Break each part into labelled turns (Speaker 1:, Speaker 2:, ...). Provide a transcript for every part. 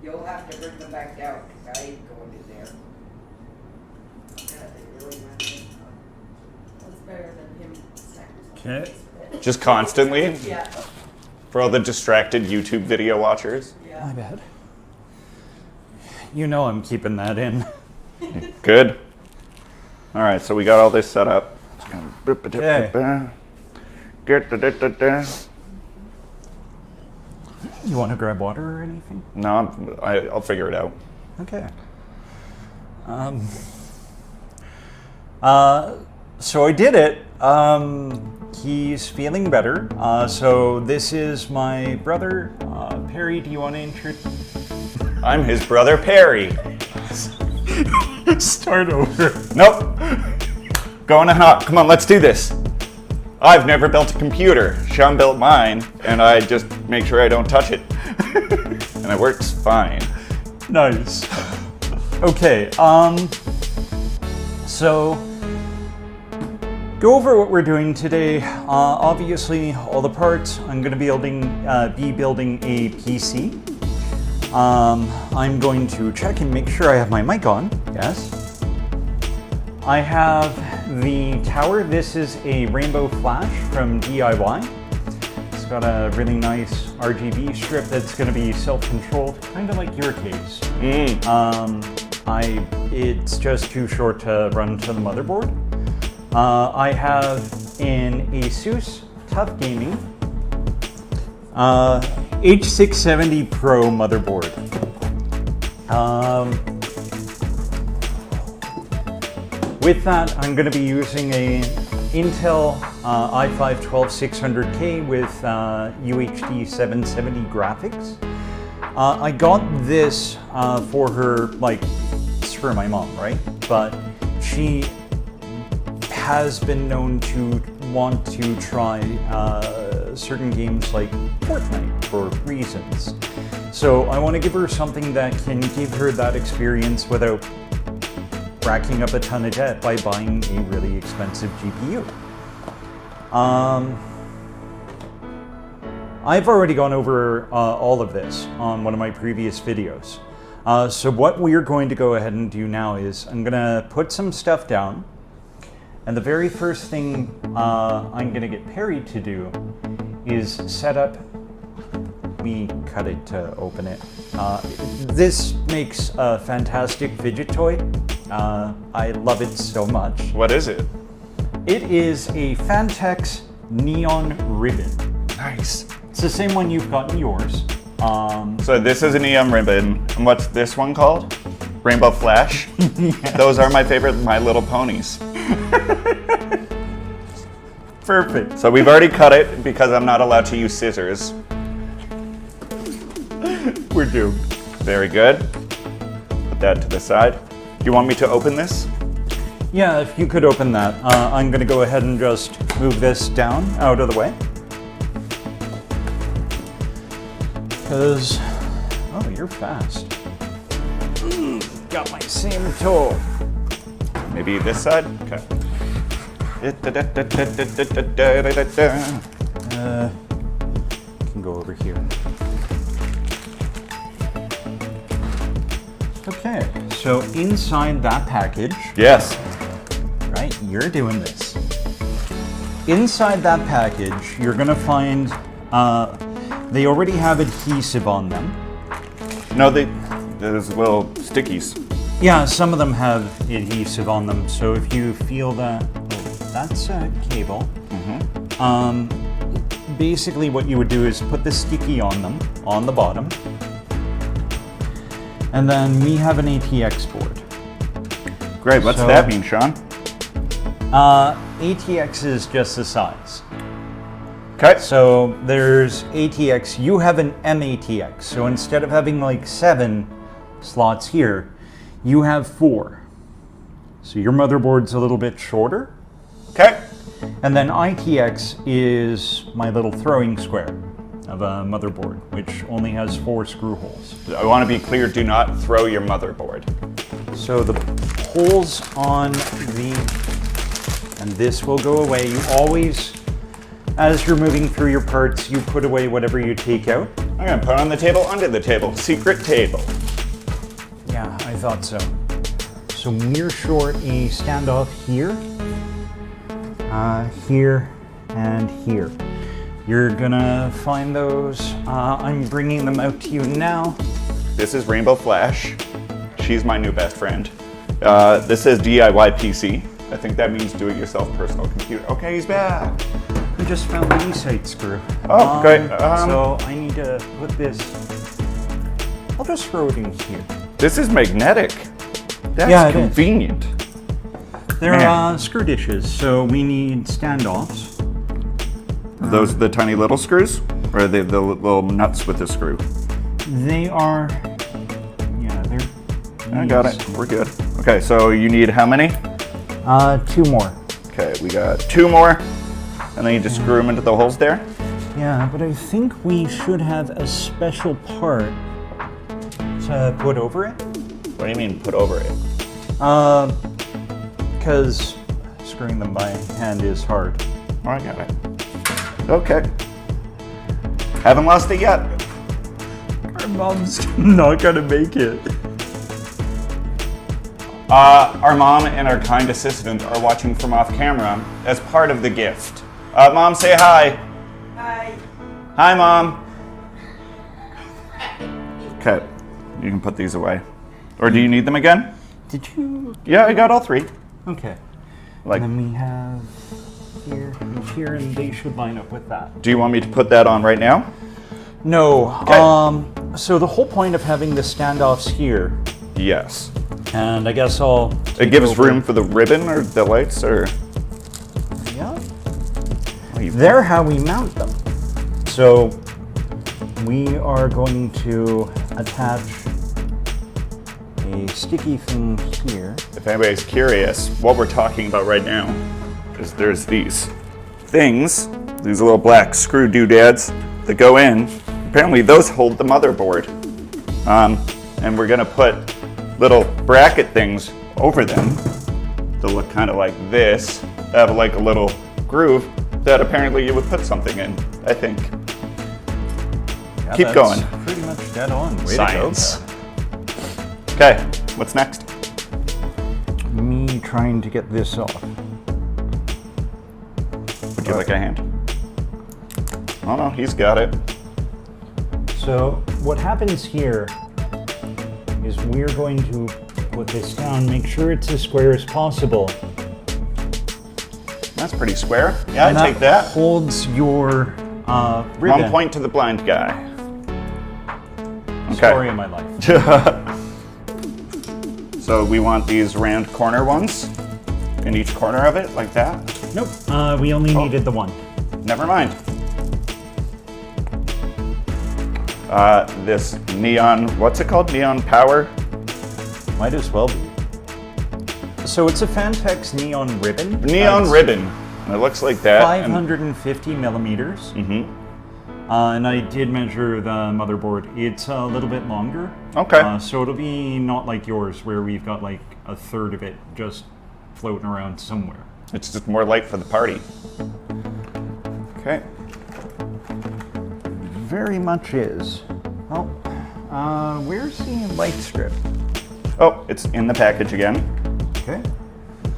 Speaker 1: You'll have to bring them back down, because I ain't going in there. God, they really went in.
Speaker 2: That's better than him smacking
Speaker 3: Okay.
Speaker 4: Just constantly?
Speaker 2: Yeah.
Speaker 4: For all the distracted YouTube video watchers?
Speaker 2: Yeah.
Speaker 3: My bad. You know I'm keeping that in.
Speaker 4: Good. All right, so we got all this set up.
Speaker 3: Okay. You want to grab water or anything?
Speaker 4: No, I'll figure it out.
Speaker 3: Okay. So I did it. He's feeling better. So this is my brother, Perry. Do you want to introduce?
Speaker 4: I'm his brother, Perry.
Speaker 3: Start over.
Speaker 4: Nope. Going to hot. Come on, let's do this. I've never built a computer. Sean built mine, and I just make sure I don't touch it. And it works fine.
Speaker 3: Nice. Okay, so go over what we're doing today. Obviously, all the parts. I'm going to be building a PC. I'm going to check and make sure I have my mic on. Yes. I have the tower. This is a rainbow flash from DIY. It's got a really nice RGB strip that's going to be self-controlled, kind of like your case. It's just too short to run to the motherboard. I have an Asus Tough Gaming H670 Pro motherboard. With that, I'm going to be using a Intel i5-12600K with UHD 770 graphics. I got this for her, like, it's for my mom, right? But she has been known to want to try certain games like Fortnite for reasons. So I want to give her something that can give her that experience without racking up a ton of debt by buying a really expensive GPU. I've already gone over all of this on one of my previous videos. So what we're going to go ahead and do now is I'm going to put some stuff down. And the very first thing I'm going to get Perry to do is set up. We cut it to open it. This makes a fantastic fidget toy. I love it so much.
Speaker 4: What is it?
Speaker 3: It is a Fantex neon ribbon.
Speaker 4: Nice.
Speaker 3: It's the same one you've got in yours.
Speaker 4: So this is a neon ribbon. And what's this one called? Rainbow Flash? Yes. Those are my favorite My Little Ponies.
Speaker 3: Perfect.
Speaker 4: So we've already cut it because I'm not allowed to use scissors.
Speaker 3: We're doomed.
Speaker 4: Very good. Put that to the side. Do you want me to open this?
Speaker 3: Yeah, if you could open that. I'm going to go ahead and just move this down out of the way. Because, oh, you're fast. Got my same tool.
Speaker 4: Maybe this side? Okay.
Speaker 3: Can go over here. Okay, so inside that package,
Speaker 4: Yes.
Speaker 3: right, you're doing this. Inside that package, you're gonna find, they already have adhesive on them.
Speaker 4: No, there's little stickies.
Speaker 3: Yeah, some of them have adhesive on them, so if you feel that, oh, that's a cable. Basically what you would do is put the sticky on them, on the bottom. And then we have an ATX board.
Speaker 4: Great, what's
Speaker 3: So-
Speaker 4: that mean, Sean?
Speaker 3: ATX is just the size.
Speaker 4: Okay.
Speaker 3: So there's ATX, you have an MATX. So instead of having like 7 slots here, you have 4. So your motherboard's a little bit shorter.
Speaker 4: Okay.
Speaker 3: And then ITX is my little throwing square of a motherboard, which only has 4 screw holes.
Speaker 4: I want to be clear, do not throw your motherboard.
Speaker 3: So the holes on and this will go away. You always, as you're moving through your parts, you put away whatever you take out.
Speaker 4: I'm gonna put it on the table under the table. Secret table.
Speaker 3: Yeah, I thought so. So we're short a standoff here, here, and here. You're gonna find those. I'm bringing them out to you now.
Speaker 4: This is Rainbow Flash. She's my new best friend. This is DIY PC. I think that means do-it-yourself personal computer. Okay, he's back.
Speaker 3: I just found the E-site screw.
Speaker 4: Oh, great.
Speaker 3: So I need to put this. I'll just throw it in here.
Speaker 4: This is magnetic. That's
Speaker 3: Yeah, it is.
Speaker 4: convenient.
Speaker 3: They're
Speaker 4: Man.
Speaker 3: screw dishes, so we need standoffs.
Speaker 4: Are those the tiny little screws? Or are they the little nuts with the screw?
Speaker 3: They are. Yeah, they're.
Speaker 4: I got it. We're good. Okay, so you need how many?
Speaker 3: 2 more.
Speaker 4: Okay, we got 2 more. And then you just screw them into the holes there.
Speaker 3: Yeah, but I think we should have a special part to put over it.
Speaker 4: What do you mean put over it?
Speaker 3: Because screwing them by hand is hard.
Speaker 4: Oh, I got it. Okay. Haven't lost it yet.
Speaker 3: Our mom's not gonna make it.
Speaker 4: Our mom and our kind assistant are watching from off camera as part of the gift. Mom, say hi.
Speaker 1: Hi.
Speaker 4: Hi, Mom. Okay, you can put these away. Or do you need them again?
Speaker 3: Did you?
Speaker 4: Yeah, I got all 3.
Speaker 3: Okay.
Speaker 4: Like,
Speaker 3: And then we have here and here, and they should line up with that.
Speaker 4: do you want me to put that on right now?
Speaker 3: No.
Speaker 4: Okay.
Speaker 3: So the whole point of having the standoffs here,
Speaker 4: Yes.
Speaker 3: and I guess I'll.
Speaker 4: It gives room for the ribbon or the lights or.
Speaker 3: Yeah.
Speaker 4: Oh, you-
Speaker 3: They're how we mount them. So we are going to attach a sticky thing here.
Speaker 4: If anybody's curious, what we're talking about right now is there's these things, these little black screw doodads that go in. Apparently those hold the motherboard. And we're gonna put little bracket things over them that look kind of like this, that have like a little groove that apparently you would put something in, I think.
Speaker 3: Yeah,
Speaker 4: Keep
Speaker 3: that's
Speaker 4: going.
Speaker 3: Pretty much dead on. Way
Speaker 4: Science.
Speaker 3: to
Speaker 4: Okay, what's next?
Speaker 3: go. Me trying to get this off.
Speaker 4: Would you like a hand? Oh no, he's got it.
Speaker 3: So what happens here is we're going to put this down, make sure it's as square as possible.
Speaker 4: That's pretty square. Yeah,
Speaker 3: And
Speaker 4: I take that.
Speaker 3: holds your ribbon.
Speaker 4: 1 point to the blind guy.
Speaker 3: Story of my life.
Speaker 4: So we want these round corner ones in each corner of it, like that?
Speaker 3: Nope. We only needed the one.
Speaker 4: Never mind. This neon, what's it called? Neon power?
Speaker 3: Might as well be. So it's a Fantex neon ribbon.
Speaker 4: Neon
Speaker 3: It's
Speaker 4: ribbon. And it looks like that.
Speaker 3: 550 millimeters.
Speaker 4: Mm-hmm.
Speaker 3: And I did measure the motherboard. It's a little bit longer.
Speaker 4: Okay.
Speaker 3: So it'll be not like yours where we've got like a third of it just floating around somewhere.
Speaker 4: It's just more light for the party. Okay.
Speaker 3: Very much is. Oh, where's the light strip?
Speaker 4: Oh, it's in the package again.
Speaker 3: Okay.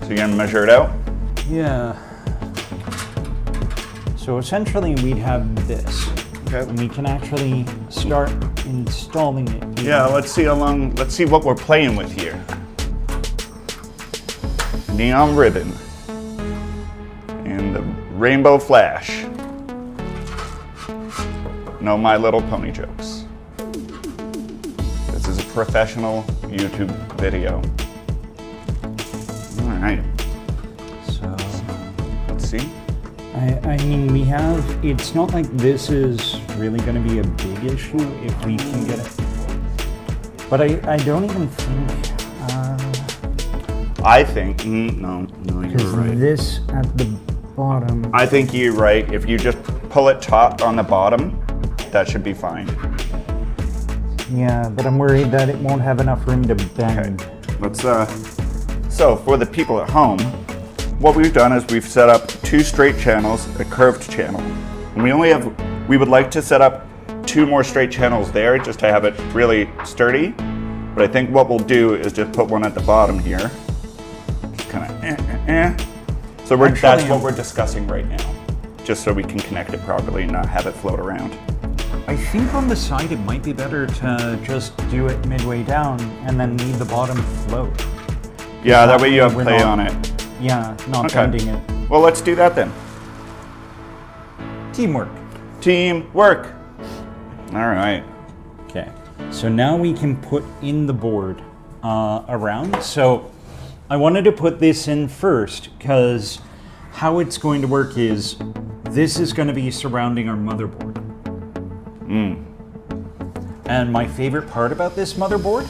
Speaker 4: So you're gonna measure it out?
Speaker 3: Yeah. So essentially we'd have this.
Speaker 4: Okay.
Speaker 3: And we can actually start installing it here.
Speaker 4: Yeah, let's see what we're playing with here. Neon ribbon. And the rainbow flash. No My Little Pony jokes. This is a professional YouTube video. All right,
Speaker 3: So
Speaker 4: let's see.
Speaker 3: I mean, we have, it's not like this is really going to be a big issue if we can get it. But I don't even think,
Speaker 4: I think, no, you're
Speaker 3: because
Speaker 4: right.
Speaker 3: this at the bottom,
Speaker 4: I think you're right. If you just pull it taut on the bottom, that should be fine.
Speaker 3: yeah, but I'm worried that it won't have enough room to bend.
Speaker 4: Okay, let's, so for the people at home, what we've done is we've set up 2 straight channels, a curved channel. And we would like to set up 2 more straight channels there just to have it really sturdy. But I think what we'll do is just put one at the bottom here. Just kind of So that's what we're discussing right now. Just so we can connect it properly and not have it float around.
Speaker 3: I think on the side it might be better to just do it midway down and then leave the bottom float.
Speaker 4: Yeah, that way you have
Speaker 3: We're
Speaker 4: play
Speaker 3: not-
Speaker 4: on it.
Speaker 3: Yeah, not
Speaker 4: Okay.
Speaker 3: bending it.
Speaker 4: Well, let's do that then.
Speaker 3: Teamwork.
Speaker 4: Teamwork. All right.
Speaker 3: Okay, so now we can put in the board around. So I wanted to put this in first because how it's going to work is this is going to be surrounding our motherboard. And my favorite part about this motherboard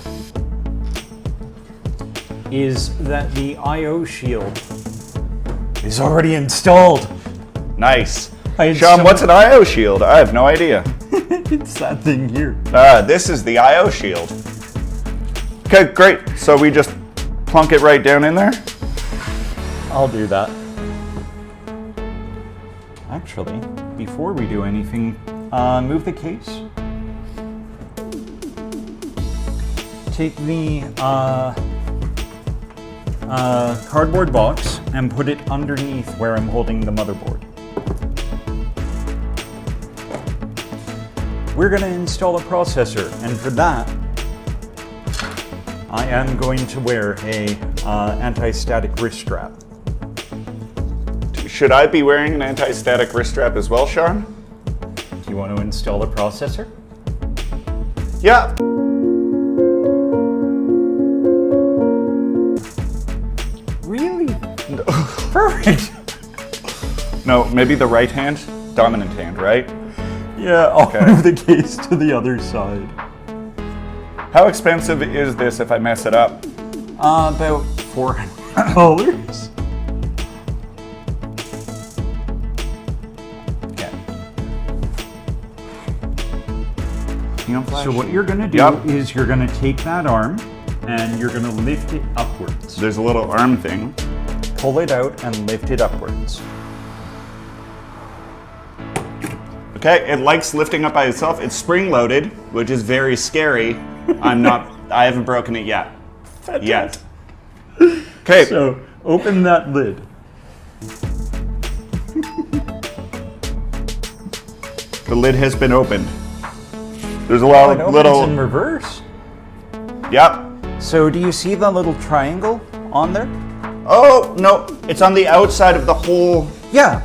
Speaker 3: is that the I/O shield is already installed.
Speaker 4: Nice.
Speaker 3: I had
Speaker 4: Sean,
Speaker 3: so-
Speaker 4: what's an I/O shield? I have no idea.
Speaker 3: It's that thing here.
Speaker 4: This is the I/O shield. Okay, great. So we just plunk it right down in there?
Speaker 3: I'll do that. Actually, before we do anything, move the case. Take the cardboard box and put it underneath where I'm holding the motherboard. We're going to install a processor, and for that, I am going to wear a anti-static wrist strap.
Speaker 4: Should I be wearing an anti-static wrist strap as well, Sean?
Speaker 3: Do you want to install the processor?
Speaker 4: Yeah.
Speaker 3: Really? Perfect.
Speaker 4: No, maybe the right hand? Dominant hand, right?
Speaker 3: Yeah, I'll
Speaker 4: Okay.
Speaker 3: move the case to the other side.
Speaker 4: How expensive is this if I mess it up?
Speaker 3: About $400. Okay.
Speaker 4: Neon flash?
Speaker 3: So what you're gonna do
Speaker 4: Yep.
Speaker 3: is you're gonna take that arm and you're gonna lift it upwards.
Speaker 4: There's a little arm thing.
Speaker 3: Pull it out and lift it upwards.
Speaker 4: Okay, it likes lifting up by itself. It's spring-loaded, which is very scary. I haven't broken it yet. Yet. Okay.
Speaker 3: So open that lid.
Speaker 4: The lid has been opened. There's a lot
Speaker 3: It
Speaker 4: of
Speaker 3: opens
Speaker 4: little.
Speaker 3: in reverse.
Speaker 4: Yep.
Speaker 3: So do you see the little triangle on there?
Speaker 4: Oh no, it's on the outside of the whole.
Speaker 3: Yeah.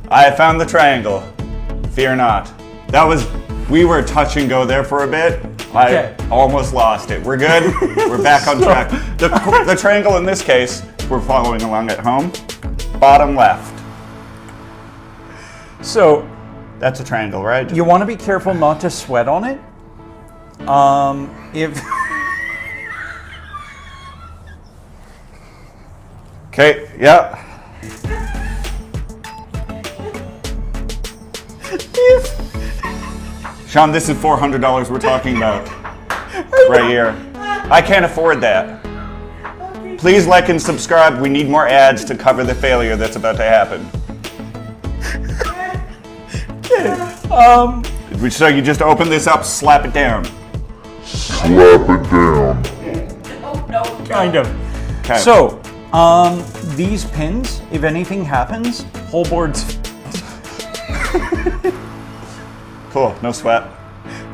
Speaker 4: I found the triangle. Fear not. We were touch and go there for a bit.
Speaker 3: Okay.
Speaker 4: I almost lost it. We're good. We're back on track. The triangle in this case, we're following along at home. Bottom left.
Speaker 3: So
Speaker 4: That's a triangle, right?
Speaker 3: you want to be careful not to sweat on it. If
Speaker 4: Okay, yeah. Sean, this is $400 we're talking about right here. I can't afford that. Please like and subscribe. We need more ads to cover the failure that's about to happen. So you just open this up, slap it down.
Speaker 5: Slap it down.
Speaker 1: No.
Speaker 3: kind of.
Speaker 4: Okay.
Speaker 3: So, these pins, if anything happens, whole board's.
Speaker 4: Cool, no sweat.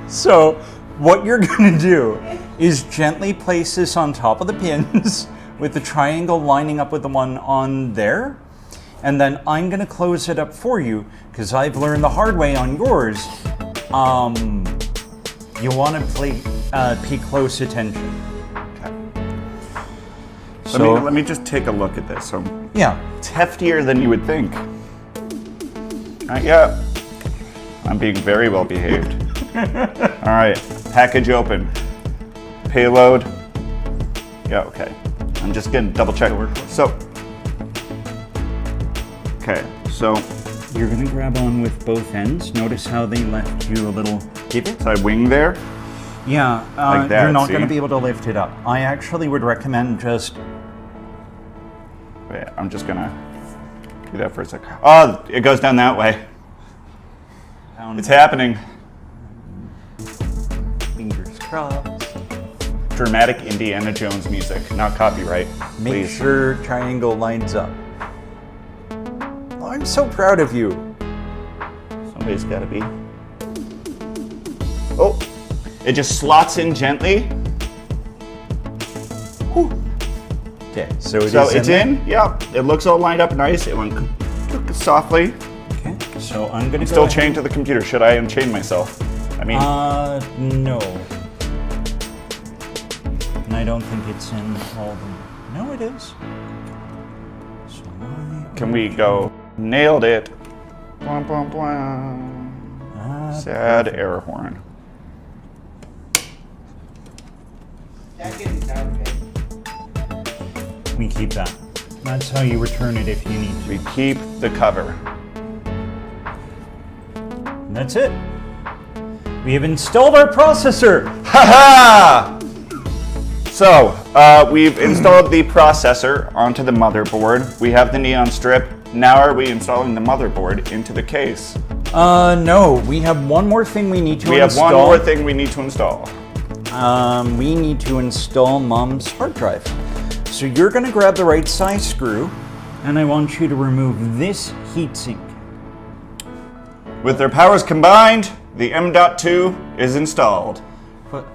Speaker 3: So, what you're gonna do is gently place this on top of the pins with the triangle lining up with the one on there. And then I'm gonna close it up for you because I've learned the hard way on yours. You wanna pay close attention.
Speaker 4: Okay.
Speaker 3: So,
Speaker 4: Let me just take a look at this. So
Speaker 3: yeah.
Speaker 4: it's heftier than you would think. Not yet. I'm being very well behaved. All right, package open. Payload. Yeah, okay. I'm just gonna double check. So, okay, so
Speaker 3: You're gonna grab on with both ends. Notice how they left you a little divot?
Speaker 4: I wing there.
Speaker 3: Yeah,
Speaker 4: Like that,
Speaker 3: you're not
Speaker 4: see?
Speaker 3: gonna be able to lift it up. I actually would recommend just,
Speaker 4: Wait, I'm just gonna. do that for a sec. Oh, it goes down that way. It's happening.
Speaker 3: Fingers crossed.
Speaker 4: Dramatic Indiana Jones music, not copyright.
Speaker 3: Make
Speaker 4: Please.
Speaker 3: sure triangle lines up. I'm so proud of you.
Speaker 4: Somebody's gotta be. Oh, it just slots in gently. Whew.
Speaker 3: Okay, so
Speaker 4: It's in. Yep. It looks all lined up nice. It went softly.
Speaker 3: Okay, so I'm gonna
Speaker 4: I'm
Speaker 3: go
Speaker 4: still
Speaker 3: ahead.
Speaker 4: chained to the computer. Should I unchain myself? I mean,
Speaker 3: No. And I don't think it's in all of them. No, it is. So
Speaker 4: can we go? Nailed it. Bwah, bwah, bwah. Sad air horn.
Speaker 1: That didn't sound good.
Speaker 3: we keep that. That's how you return it if you need to.
Speaker 4: We keep the cover.
Speaker 3: And that's it. We have installed our processor.
Speaker 4: Ha ha! So, we've installed the processor onto the motherboard. We have the neon strip. Now are we installing the motherboard into the case?
Speaker 3: No. We have one more thing we need to
Speaker 4: We have
Speaker 3: install.
Speaker 4: one more thing we need to install.
Speaker 3: We need to install Mom's hard drive. So you're going to grab the right size screw, and I want you to remove this heatsink.
Speaker 4: With their powers combined, the M.2 is installed.
Speaker 3: But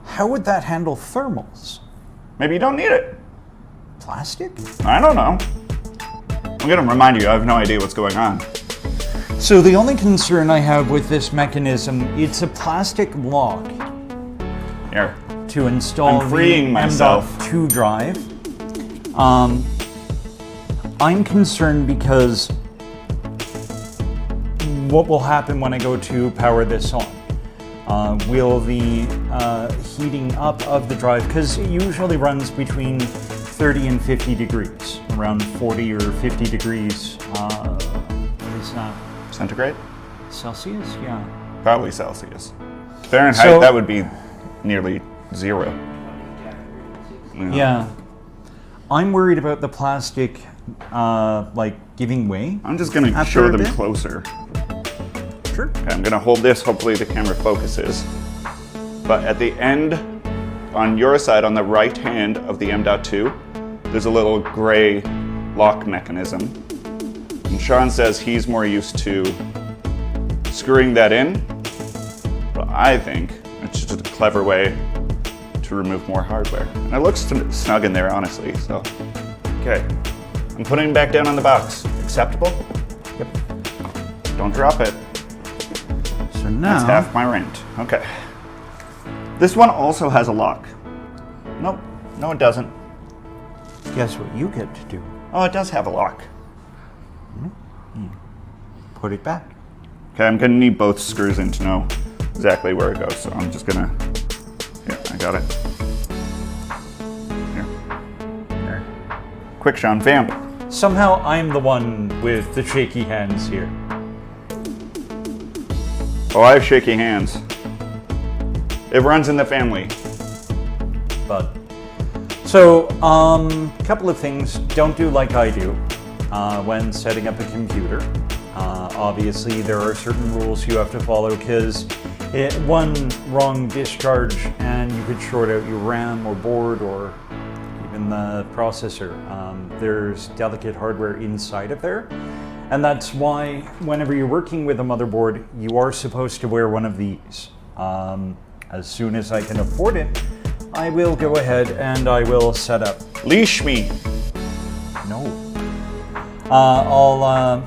Speaker 3: how would that handle thermals?
Speaker 4: Maybe you don't need it.
Speaker 3: Plastic?
Speaker 4: I don't know. I'm gonna remind you, I have no idea what's going on.
Speaker 3: So the only concern I have with this mechanism, it's a plastic lock
Speaker 4: Here.
Speaker 3: to install
Speaker 4: I'm freeing
Speaker 3: the
Speaker 4: myself.
Speaker 3: M.2 drive. I'm concerned because what will happen when I go to power this on? Will the heating up of the drive, because it usually runs between 30 and 50 degrees, around 40 or 50 degrees, what is that,
Speaker 4: Centigrade?
Speaker 3: Celsius? Yeah.
Speaker 4: Probably Celsius. Fahrenheit,
Speaker 3: So-
Speaker 4: that would be nearly 0.
Speaker 3: Yeah. I'm worried about the plastic, giving way.
Speaker 4: I'm just gonna
Speaker 3: After
Speaker 4: show
Speaker 3: a
Speaker 4: them
Speaker 3: bit?
Speaker 4: closer.
Speaker 3: Sure.
Speaker 4: Okay, I'm gonna hold this, hopefully the camera focuses. But at the end, on your side, on the right hand of the M.2, there's a little gray lock mechanism. And Sean says he's more used to screwing that in, but I think it's just a clever way to remove more hardware. And it looks snug in there, honestly, so. Okay, I'm putting it back down on the box. Acceptable?
Speaker 3: Yep.
Speaker 4: Don't drop it.
Speaker 3: So now,
Speaker 4: That's half my rent. Okay. This one also has a lock. Nope. No, it doesn't.
Speaker 3: guess what you get to do?
Speaker 4: Oh, it does have a lock.
Speaker 3: Put it back.
Speaker 4: Okay, I'm gonna need both screws in to know exactly where it goes, so I'm just gonna. Here, I got it. Here. There. Quick, Sean, vamp.
Speaker 3: Somehow I'm the one with the shaky hands here.
Speaker 4: Oh, I have shaky hands. It runs in the family.
Speaker 3: But so, couple of things. Don't do like I do when setting up a computer. Obviously, there are certain rules you have to follow because one wrong discharge and you could short out your RAM or board or even the processor. There's delicate hardware inside of there. And that's why whenever you're working with a motherboard, you are supposed to wear one of these. As soon as I can afford it, I will go ahead and I will set up.
Speaker 4: Leash me.
Speaker 3: No. I'll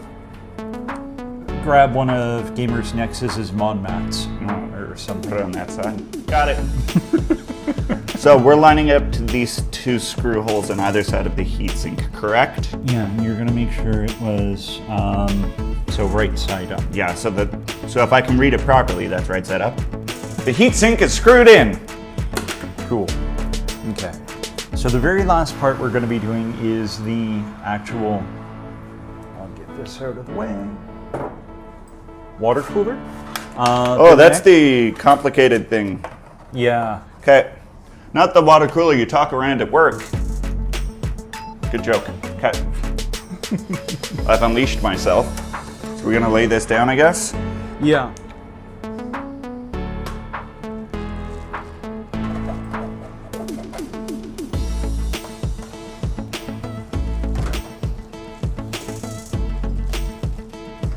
Speaker 3: grab one of Gamers Nexus's mod mats or
Speaker 4: Put
Speaker 3: something.
Speaker 4: it on that side. Got it. So we're lining up to these two screw holes on either side of the heatsink, correct?
Speaker 3: Yeah, and you're gonna make sure it was so right side up.
Speaker 4: Yeah, so if I can read it properly, that's right side up. The heatsink is screwed in.
Speaker 3: Cool. Okay. So the very last part we're gonna be doing is the actual, I'll get this out of the way, water cooler.
Speaker 4: Oh, that's the complicated thing.
Speaker 3: Yeah.
Speaker 4: Okay. Not the water cooler you talk around at work. Good joke. Okay. I've unleashed myself. So we're gonna lay this down, I guess.
Speaker 3: Yeah.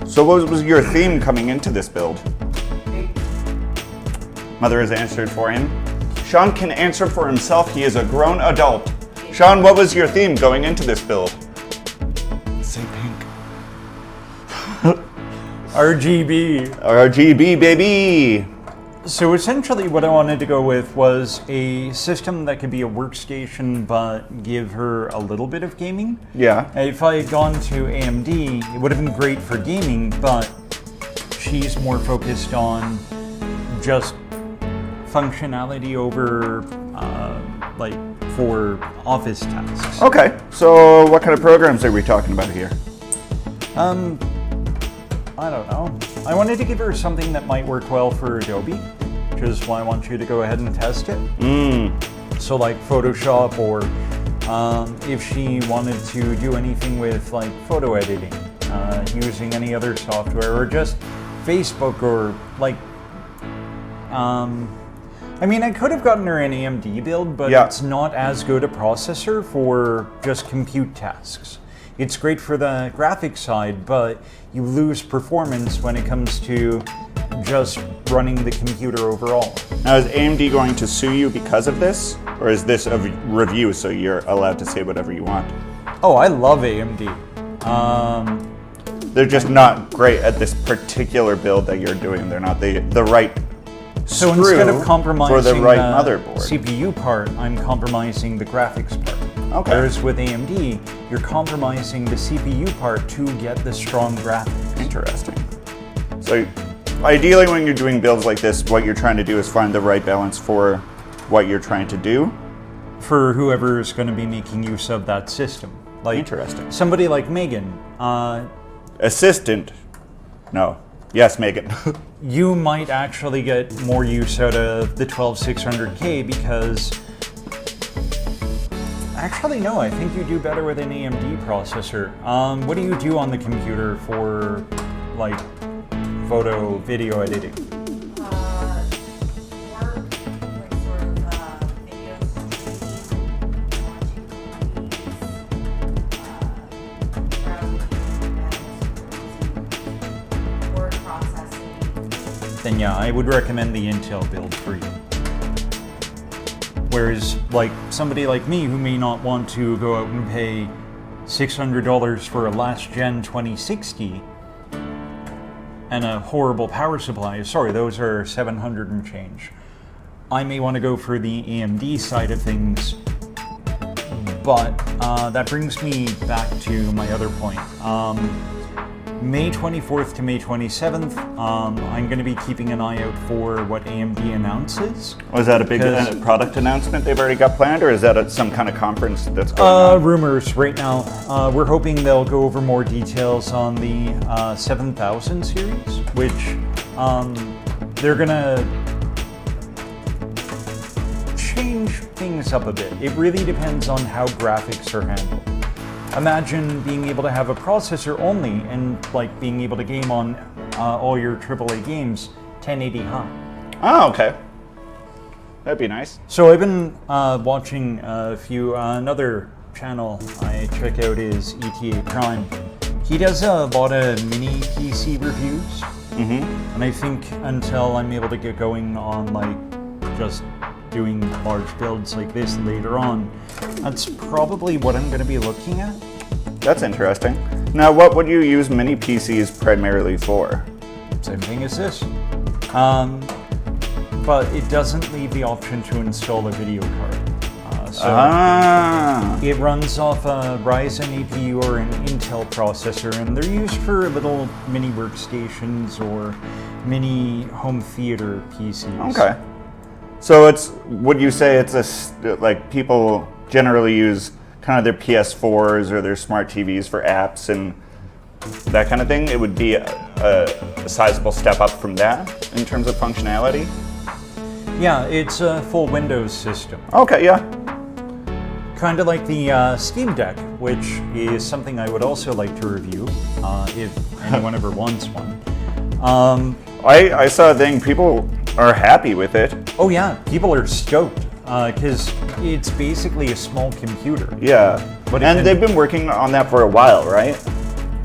Speaker 4: So what was your theme coming into this build? Mother has answered for him. Sean can answer for himself. He is a grown adult. Sean, what was your theme going into this build? Say pink.
Speaker 3: RGB.
Speaker 4: RGB, baby.
Speaker 3: So essentially what I wanted to go with was a system that could be a workstation but give her a little bit of gaming.
Speaker 4: Yeah.
Speaker 3: If I had gone to AMD, it would have been great for gaming, but she's more focused on just functionality over like for office tasks.
Speaker 4: Okay, so what kind of programs are we talking about here?
Speaker 3: I don't know. I wanted to give her something that might work well for Adobe, which is why I want you to go ahead and test it. So like Photoshop, or if she wanted to do anything with like photo editing, using any other software, or just Facebook, or like, I mean, I could have gotten her an AMD build, but it's not as good a processor for just compute tasks. It's great for the graphics side, but you lose performance when it comes to just running the computer overall.
Speaker 4: Now, is AMD going to sue you because of this? Or is this a review so you're allowed to say whatever you want?
Speaker 3: Oh, I love AMD.
Speaker 4: They're just not great at this particular build that you're doing. They're not the right
Speaker 3: So
Speaker 4: screw
Speaker 3: instead of compromising
Speaker 4: for the right motherboard.
Speaker 3: CPU part, I'm compromising the graphics part.
Speaker 4: Okay.
Speaker 3: Whereas with AMD, you're compromising the CPU part to get the strong graphics.
Speaker 4: Interesting. So ideally when you're doing builds like this, what you're trying to do is find the right balance for what you're trying to do.
Speaker 3: For whoever's going to be making use of that system. Like
Speaker 4: Interesting.
Speaker 3: somebody like Megan,
Speaker 4: Assistant. No. Yes, Megan.
Speaker 3: you might actually get more use out of the 12600K because actually, no, I think you do better with an AMD processor. What do you do on the computer for, like, photo, video editing?
Speaker 2: Work, like sort of video streaming, watching movies, browsing, word processing.
Speaker 3: Then yeah, I would recommend the Intel build for you. Whereas, like, somebody like me who may not want to go out and pay $600 for a last-gen 2060 and a horrible power supply, sorry, those are 700 and change. I may want to go for the AMD side of things, but that brings me back to my other point. May 24th to May 27th, I'm going to be keeping an eye out for what AMD announces.
Speaker 4: Was that a big product announcement they've already got planned, or is that some kind of conference that's going on?
Speaker 3: Rumors right now. We're hoping they'll go over more details on the 7000 series, which they're going to change things up a bit. It really depends on how graphics are handled. Imagine being able to have a processor only and like being able to game on all your AAA games 1080 high.
Speaker 4: Oh, okay. That'd be nice.
Speaker 3: So I've been watching a few, another channel I check out is ETA Prime. He does a lot of mini PC reviews. And I think until I'm able to get going on like just doing large builds like this later on, that's probably what I'm going to be looking at.
Speaker 4: That's interesting. Now, what would you use mini PCs primarily for?
Speaker 3: Same thing as this. But it doesn't leave the option to install a video card. It runs off a Ryzen APU or an Intel processor, and they're used for little mini workstations or mini home theater PCs.
Speaker 4: Okay. So would you say it's like people generally use kind of their PS4s or their smart TVs for apps and that kind of thing? It would be a sizable step up from that in terms of functionality?
Speaker 3: Yeah, it's a full Windows system.
Speaker 4: Okay, yeah.
Speaker 3: Kind of like the Steam Deck, which is something I would also like to review if anyone ever wants one.
Speaker 4: I saw a thing, people are happy with it.
Speaker 3: Oh yeah, people are stoked because it's basically a small computer.
Speaker 4: Yeah,
Speaker 3: But
Speaker 4: and they've been working on that for a while, right?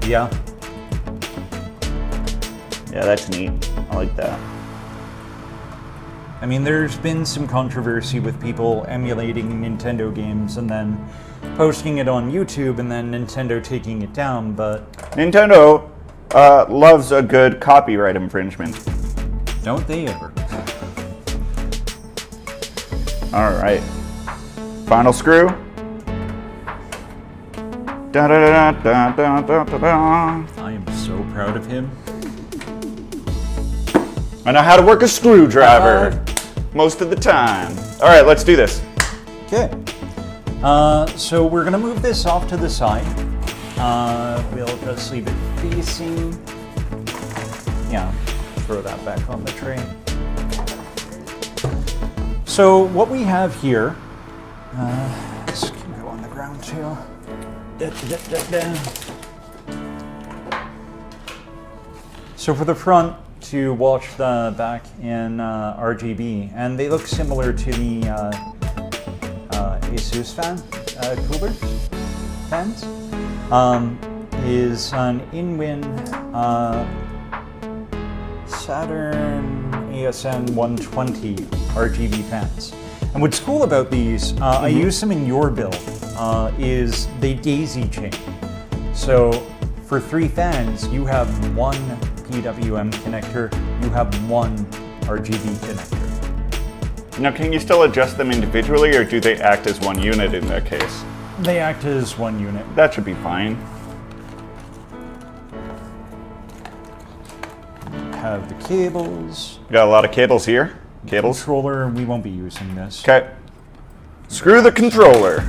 Speaker 3: Yeah.
Speaker 4: Yeah, that's neat. I like that.
Speaker 3: I mean, there's been some controversy with people emulating Nintendo games and then posting it on YouTube and then Nintendo taking it down, but
Speaker 4: Nintendo loves a good copyright infringement.
Speaker 3: don't they ever?
Speaker 4: All right. Final screw. Da da da da da da da da.
Speaker 3: I am so proud of him.
Speaker 4: I know how to work a screwdriver most of the time. All right, let's do this.
Speaker 3: Okay. So we're gonna move this off to the side. We'll just leave it facing. Yeah, throw that back on the tray. So what we have here, this can go on the ground too. Da, da, da, da, da. So for the front, to watch the back in RGB, and they look similar to the Asus cooler fans. Is an in-win Saturn ASN 120 RGB fans. And what's cool about these, I use them in your build, is they daisy chain. So for 3 fans, you have 1 PWM connector, you have 1 RGB connector.
Speaker 4: Now, can you still adjust them individually, or do they act as one unit in that case?
Speaker 3: They act as 1 unit.
Speaker 4: That should be fine.
Speaker 3: Have the cables.
Speaker 4: We got a lot of cables here. Cables.
Speaker 3: Controller, we won't be using this.
Speaker 4: Okay. Screw the controller.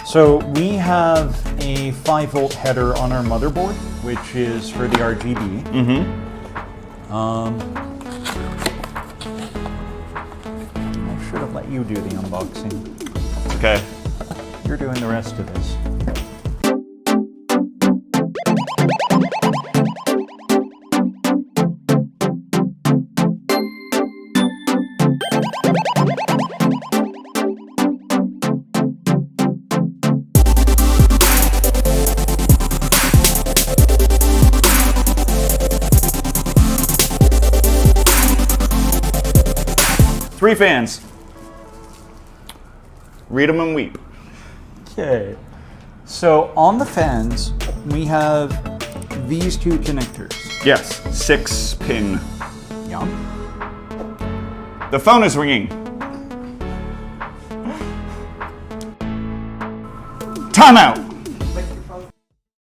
Speaker 3: So we have a 5-volt header on our motherboard, which is for the RGB. I should have let you do the unboxing.
Speaker 4: Okay.
Speaker 3: You're doing the rest of this.
Speaker 4: Three fans. Read them and weep.
Speaker 3: Okay. So on the fans, we have these 2 connectors.
Speaker 4: Yes, 6-pin.
Speaker 3: Yeah.
Speaker 4: The phone is ringing. Time out.